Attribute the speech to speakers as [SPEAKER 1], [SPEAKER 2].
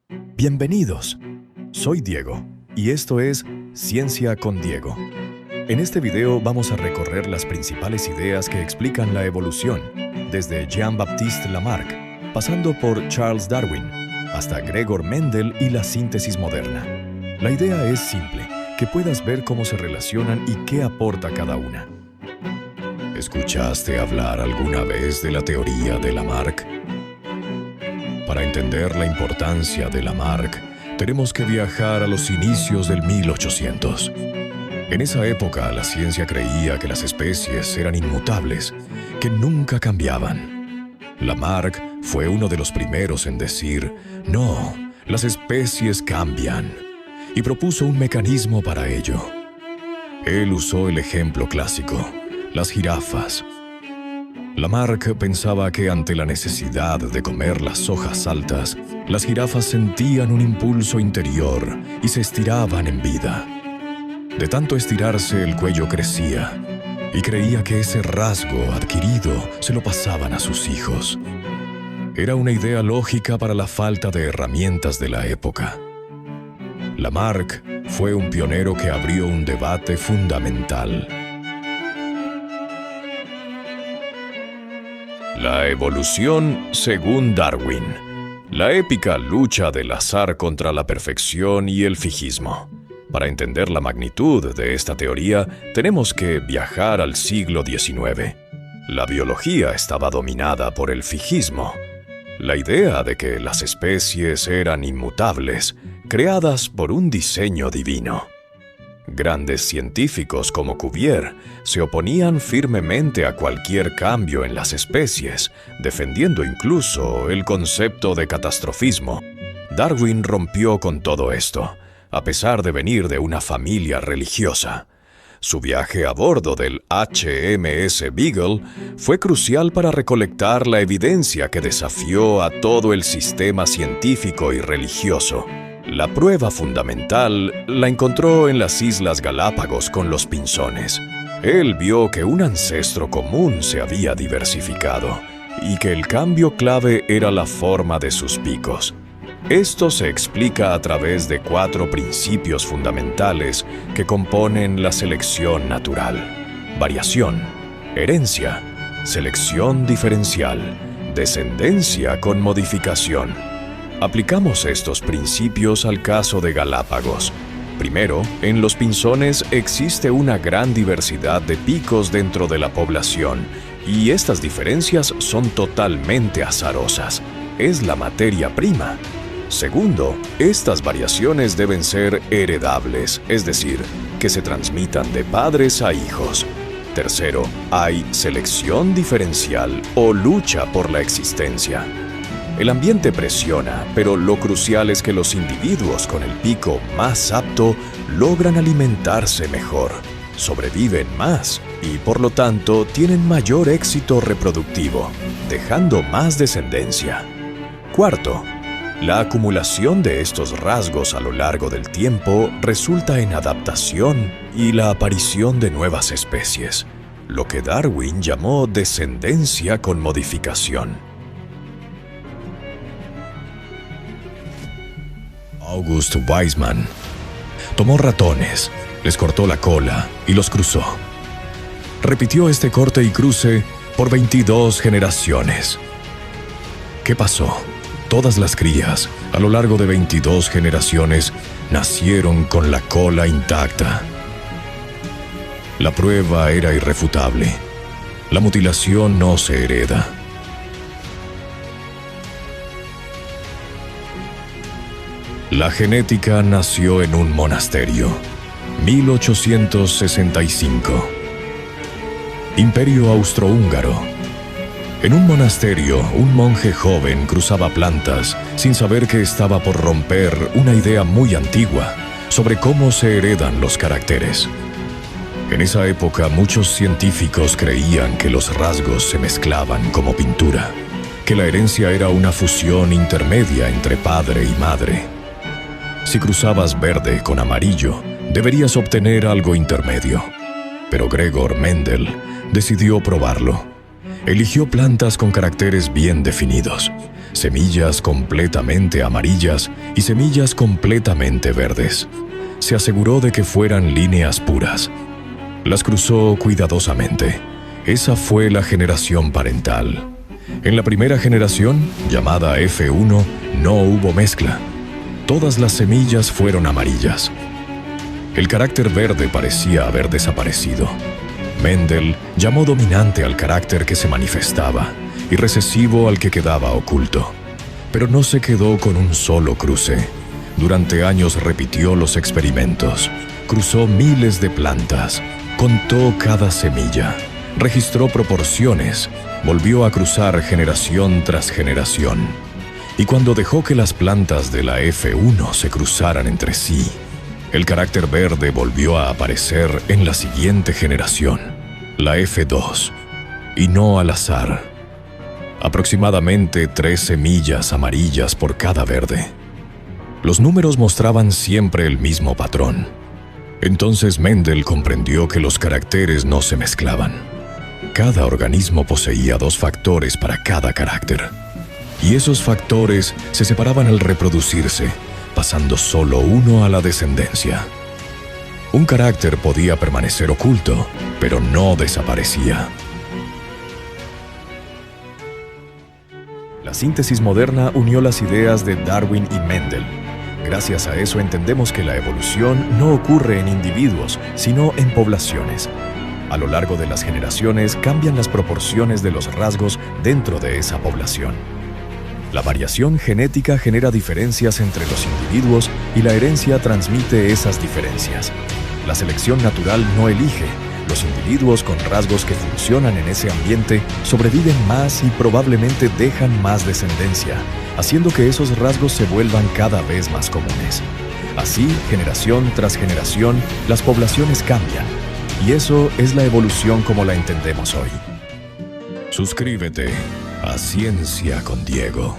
[SPEAKER 1] Bienvenidos. Soy Diego y esto es Ciencia con Diego. En este video vamos a recorrer las principales ideas que explican la evolución, desde Jean-Baptiste Lamarck, pasando por Charles Darwin, hasta Gregor Mendel y la síntesis moderna. La idea es simple, que puedas ver cómo se relacionan y qué aporta cada una. ¿Escuchaste hablar alguna vez de la teoría de Lamarck? Para entender la importancia de Lamarck, tenemos que viajar a los inicios del 1800. En esa época, la ciencia creía que las especies eran inmutables, que nunca cambiaban. Lamarck fue uno de los primeros en decir, no, las especies cambian, y propuso un mecanismo para ello. Él usó el ejemplo clásico, las jirafas. Lamarck pensaba que ante la necesidad de comer las hojas altas, las jirafas sentían un impulso interior y se estiraban en vida. De tanto estirarse, el cuello crecía, y creía que ese rasgo adquirido se lo pasaban a sus hijos. Era una idea lógica para la falta de herramientas de la época. Lamarck fue un pionero que abrió un debate fundamental. La evolución según Darwin. La épica lucha del azar contra la perfección y el fijismo. Para entender la magnitud de esta teoría, tenemos que viajar al siglo XIX. La biología estaba dominada por el fijismo. La idea de que las especies eran inmutables, creadas por un diseño divino. Grandes científicos como Cuvier se oponían firmemente a cualquier cambio en las especies, defendiendo incluso el concepto de catastrofismo. Darwin rompió con todo esto, a pesar de venir de una familia religiosa. Su viaje a bordo del HMS Beagle fue crucial para recolectar la evidencia que desafió a todo el sistema científico y religioso. La prueba fundamental la encontró en las Islas Galápagos con los pinzones. Él vio que un ancestro común se había diversificado y que el cambio clave era la forma de sus picos. Esto se explica a través de 4 principios fundamentales que componen la selección natural: variación, herencia, selección diferencial, descendencia con modificación. Aplicamos estos principios al caso de Galápagos. Primero, en los pinzones existe una gran diversidad de picos dentro de la población, y estas diferencias son totalmente azarosas. Es la materia prima. Segundo, estas variaciones deben ser heredables, es decir, que se transmitan de padres a hijos. Tercero, hay selección diferencial o lucha por la existencia. El ambiente presiona, pero lo crucial es que los individuos con el pico más apto logran alimentarse mejor, sobreviven más y, por lo tanto, tienen mayor éxito reproductivo, dejando más descendencia. Cuarto, la acumulación de estos rasgos a lo largo del tiempo resulta en adaptación y la aparición de nuevas especies, lo que Darwin llamó descendencia con modificación. August Weismann tomó ratones, les cortó la cola y los cruzó. Repitió este corte y cruce por 22 generaciones. ¿Qué pasó? Todas las crías, a lo largo de 22 generaciones, nacieron con la cola intacta. La prueba era irrefutable. La mutilación no se hereda. La genética nació en un monasterio. 1865. Imperio Austrohúngaro. En un monasterio, un monje joven cruzaba plantas sin saber que estaba por romper una idea muy antigua sobre cómo se heredan los caracteres. En esa época, muchos científicos creían que los rasgos se mezclaban como pintura, que la herencia era una fusión intermedia entre padre y madre. Si cruzabas verde con amarillo, deberías obtener algo intermedio. Pero Gregor Mendel decidió probarlo. Eligió plantas con caracteres bien definidos, semillas completamente amarillas y semillas completamente verdes. Se aseguró de que fueran líneas puras. Las cruzó cuidadosamente. Esa fue la generación parental. En la primera generación, llamada F1, no hubo mezcla. Todas las semillas fueron amarillas. El carácter verde parecía haber desaparecido. Mendel llamó dominante al carácter que se manifestaba y recesivo al que quedaba oculto. Pero no se quedó con un solo cruce. Durante años repitió los experimentos. Cruzó miles de plantas. Contó cada semilla. Registró proporciones. Volvió a cruzar generación tras generación. Y cuando dejó que las plantas de la F1 se cruzaran entre sí, el carácter verde volvió a aparecer en la siguiente generación, la F2, y no al azar. Aproximadamente 3 semillas amarillas por cada verde. Los números mostraban siempre el mismo patrón. Entonces Mendel comprendió que los caracteres no se mezclaban. Cada organismo poseía 2 factores para cada carácter. Y esos factores se separaban al reproducirse, pasando solo uno a la descendencia. Un carácter podía permanecer oculto, pero no desaparecía. La síntesis moderna unió las ideas de Darwin y Mendel. Gracias a eso entendemos que la evolución no ocurre en individuos, sino en poblaciones. A lo largo de las generaciones cambian las proporciones de los rasgos dentro de esa población. La variación genética genera diferencias entre los individuos y la herencia transmite esas diferencias. La selección natural no elige. Los individuos con rasgos que funcionan en ese ambiente sobreviven más y probablemente dejan más descendencia, haciendo que esos rasgos se vuelvan cada vez más comunes. Así, generación tras generación, las poblaciones cambian. Y eso es la evolución como la entendemos hoy. Suscríbete a Ciencia con Diego.